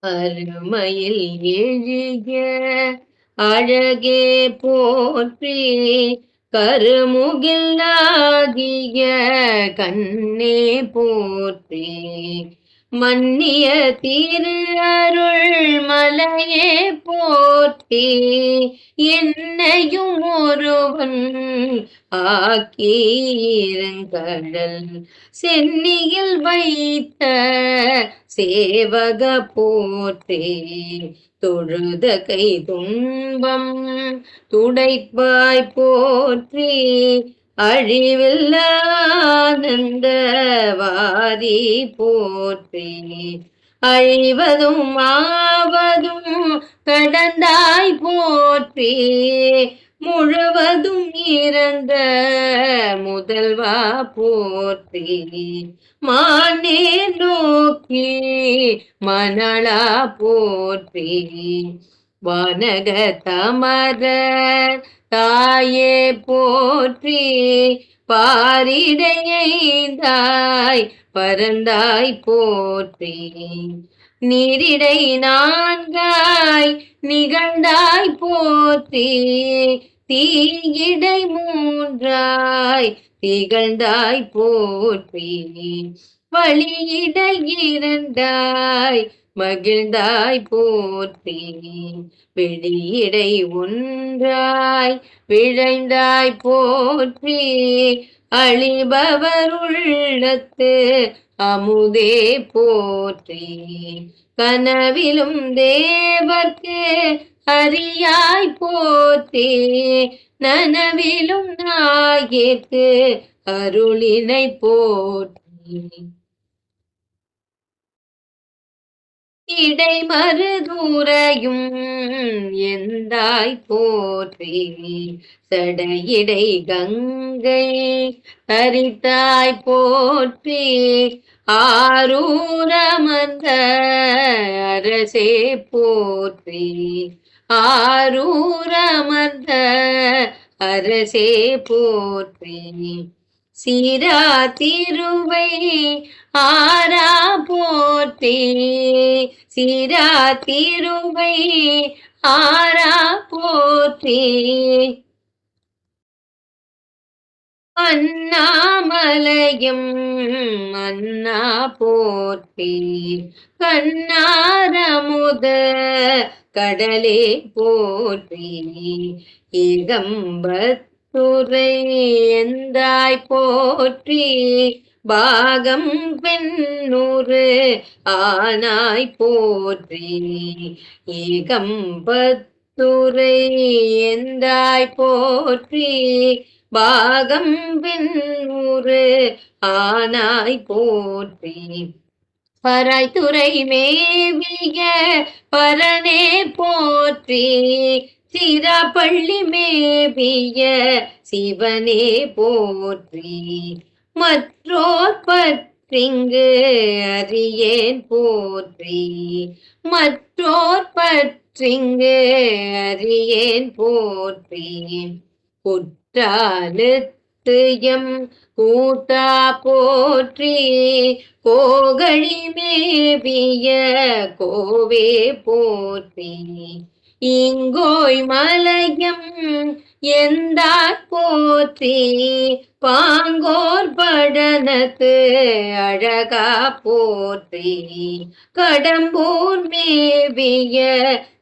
அருமையில் எழுக அழகே போற்றி கருமுகில் ஆகிய கண்ணே போற்றி மன்னிய திரு அருள் மலையே போற்றி என்னையும் ஒருவன் ஆக்கியிருங்கடல் சென்னியில் வைத்த சேவக போற்றி தொழுத கை துன்பம் துடைப்பாய் போற்றி அழிவில்ல ஆனந்த வாரி போற்றி அழிவதும் ஆவதும் கடந்தாய் போற்றி முழுவதும் இறந்த முதல்வா போற்றி மானே நோக்கி மணலா போற்றி வானக தமர தாயே போற்றி பாரிடையைந்தாய் பரந்தாய் போற்றி நீரிடை நான்காய் நிகழ்ந்தாய் போற்றி தீயிடை மூன்றாய் திகழ்ந்தாய் போற்றி வழியிடை இரண்டாய் மகிழ்ந்தாய் போற்றி வெளியிடை ஒன்றாய் விழைந்தாய் போற்றி அழிபவர் உள்ளத்து அமுதே போற்றி கனவிலும் தேவர்க்கு அறியாய் போற்றி நனவிலும் நாயேற்கு அருளினை போற்றி இடை மருதூரையும் எந்தாய் போற்றி சடையிடை கங்கை தரித்தாய் போற்றி ஆரூரமர்ந்த அரசே போற்றி ஆரூரமர்ந்த அரசே போற்றி சீரா திருவை ஆரா போற்றி சீரா திருவை ஆரா போற்றி அண்ணாமலையும் அண்ணா போற்றி கண்ணாரமுத கடலே போற்றி ஏகம்பத்துரை எந்தாய் போற்றி பாகம் பெண்ணூறு ஆனாய் போற்றி ஏகம்பத்துரை எந்தாய் போற்றி பாகம் பெண்ணூறு ஆனாய் போற்றி பராய்த்துறை மேவிய பரனே போற்றி சிராப்பள்ளி மேவிய சிவனே போற்றி மற்றோர் பற்றிங்கு அறியேன் போற்றி மற்றோர் பற்றிங்கு அறியேன் போற்றி குற்றாலத்துயம் கூட்டா போற்றி கோகழி மேவிய கோவே போற்றி இங்கோய் மலையம் எந்தார் போற்றி பாங்கோர் படனத்து அழகா போற்றி கடம்பூர் மேவிய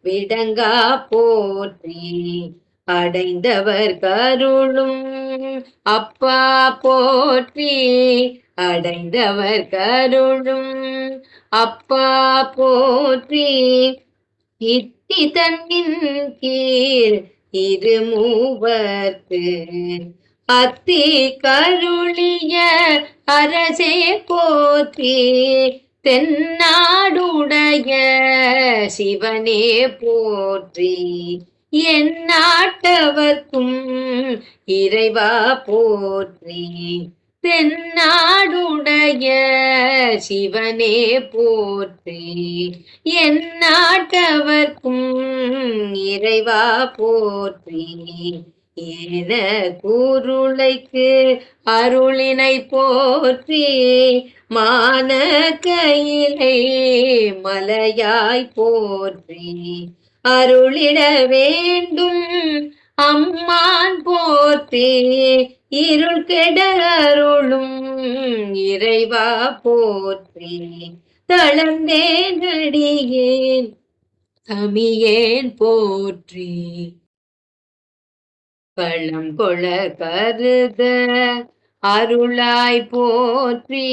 விடங்கா போற்றி அடைந்தவர் கருளும் அப்பா போற்றி அடைந்தவர் கருளும் அப்பா போற்றி இத்தி தன்னின் கீழ் இருமூவர்க்கு அத்தி கருளிய அரசே போற்றி தென்னாடுடைய சிவனே போற்றி என் நாட்டவர்க்கும் இறைவா போற்றி தென்னாடுடைய சிவனே போற்றி என் நாட்டவர்க்கும் இறைவா போற்றி ஏன கூருளைக்கு அருளினை போற்றி மான கையிலை மலையாய் போற்றி அருளிட வேண்டும் அம்மான் போற்றி இருள் கெட அருளும் இறைவா போற்றி தளர்ந்தேன் அடியேன் தமியேன் போற்றி பள்ளம் கொள கருத அருளாய் போற்றி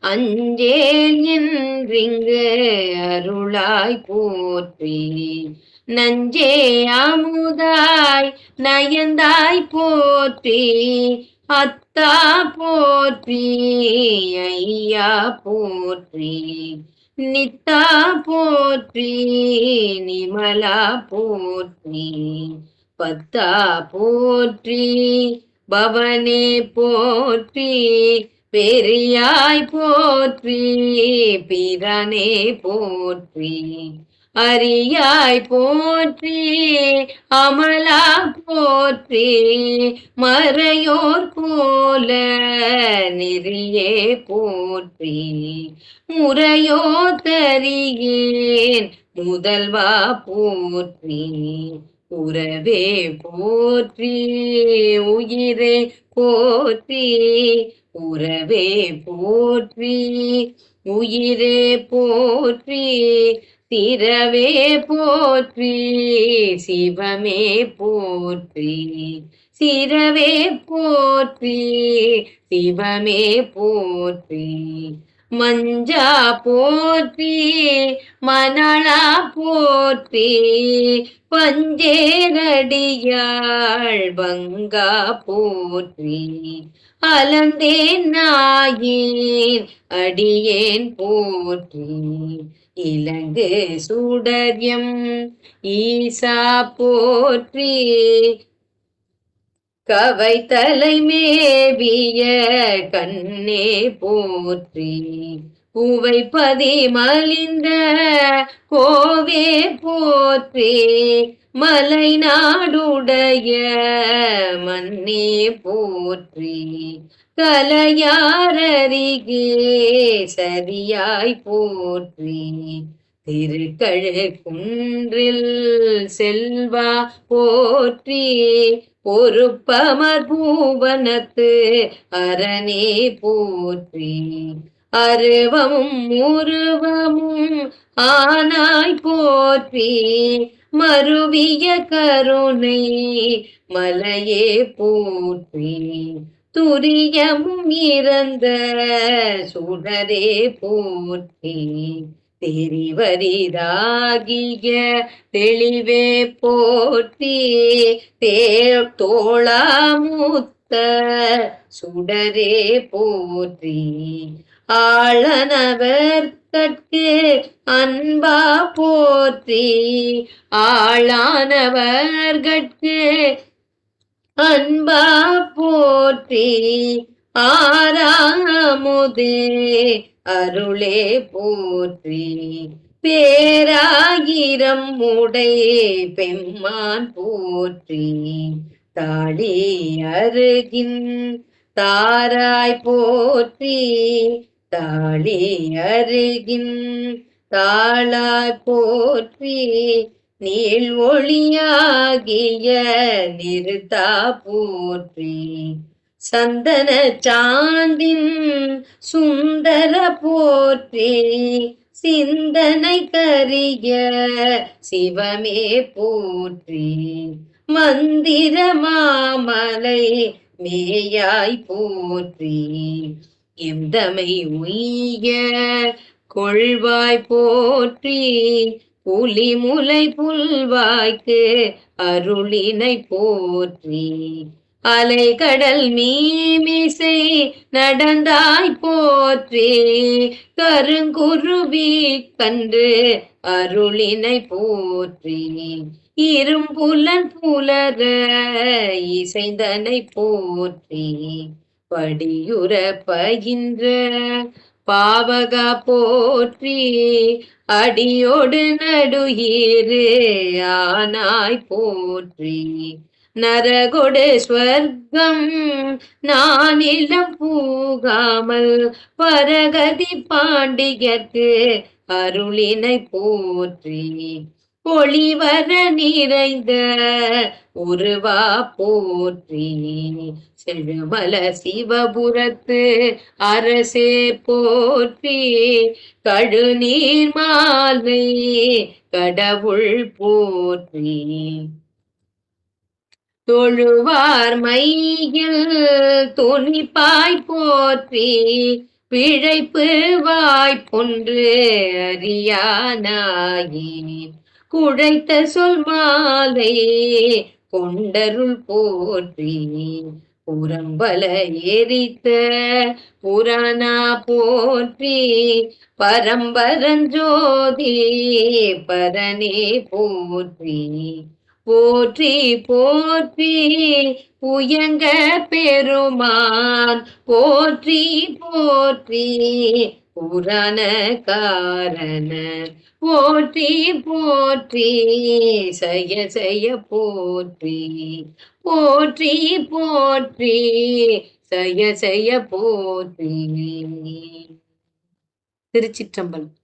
அஞ்சேல் என்றிங்கு அருளாய் போற்றி நஞ்சே அமுதாய் நயந்தாய் போற்றி அத்தா போற்றி ஐயா போற்றி நித்தா போற்றி நிமலா போற்றி பத்தா போற்றி பவனே போற்றி பெரியாய் போற்றி பிரானே போற்றி அரியாய் போற்றி அமலா போற்றி மறையோர் போல நெறியே போற்றி முறையோ தரியேன் முதல்வா போற்றி உறவே போற்றி உயிரே போற்றி உறவே போற்றி உயிரே போற்றி திரவே போற்றி சிவமே போற்றி சிரவே போற்றி சிவமே போற்றி மஞ்சா போற்றி மணலா போற்றி பஞ்சேரடியாள் பங்கா போற்றி அலந்தேன் நாயேன் அடியேன் போற்றி இலங்கு சுடர்யம் ஈசா போற்றி கவை தலை மேவிய கண்ணே போற்றி பூவைப்பதி மலிந்த கோவே போற்றி மலை நாடுடைய மண்ணே போற்றி கலையாரருகே சரியாய் போற்றி திருக்கழு குன்றில் செல்வா போற்றி பொறுப்பமர் பூவனத்து அரணே போற்றி அருவமும் உருவமும் ஆனாய் போற்றி மருவிய கருணை மலையே போற்றி துரியமும் இறந்த சுடரே போற்றி தெரிவரிதாகிய தெளிவே போற்றி தோளாமுத்த சுடரே போற்றி ஆளனவர் கட்கு அன்பா போற்றி ஆளானவர்கட்கு அன்பா போற்றி ஆறாமுதே அருளே போற்றி பேராயிரம் உடை பெம்மான் போற்றி தாளி அருகின் தாராய் போற்றி தாளி அருகின் தாளாய் போற்றி நீள் ஒளியாகிய நிறுத்தா போற்றி சந்தன சாந்தின் சுந்தர போற்றி சிந்தனை கரிய சிவமே போற்றி மந்திர மாமலை மேயாய் போற்றி எந்தமை உய்ய கொள்வாய் போற்றி புலிமுலை புல்வாய்க்கு அருளினை போற்றி அலைகடல் மீமிசை நடந்தாய் போற்றி கருங்குருவி கன்று அருளினை போற்றி இரும்புலன் புலர இசைந்தனை போற்றி படியுற பகின்ற பாவகா போற்றி அடியோடு நடுயிரு ஆனாய் போற்றி நரகொடு ஸ்வர்க்கம் நானிலம் பூகாமல் பரகதி பாண்டியர்க்கு அருளினை போற்றி ஒளிவர நிறைந்த உருவா போற்றி செழுமல சிவபுரத்து அரசே போற்றி கழுநீர் மாலை கடவுள் போற்றி தொழுவார் மையில் துணிப்பாய் போற்றி பிழைப்பு வாய்ப்பொன்று அறியானாயே குழைத்த சொல் மாலை கொண்டருள் போற்றி புறம்பல எரித்த புராணா போற்றி பரம்பரஞ்சோதி பரனே போற்றி போற்றி போற்றி புயங்க பெருமான் போற்றி போற்றி புராண காரண போற்றி போற்றி சய சய போற்றி போற்றி போற்றி சய சய போற்றி. திருச்சிற்றம்பலம்.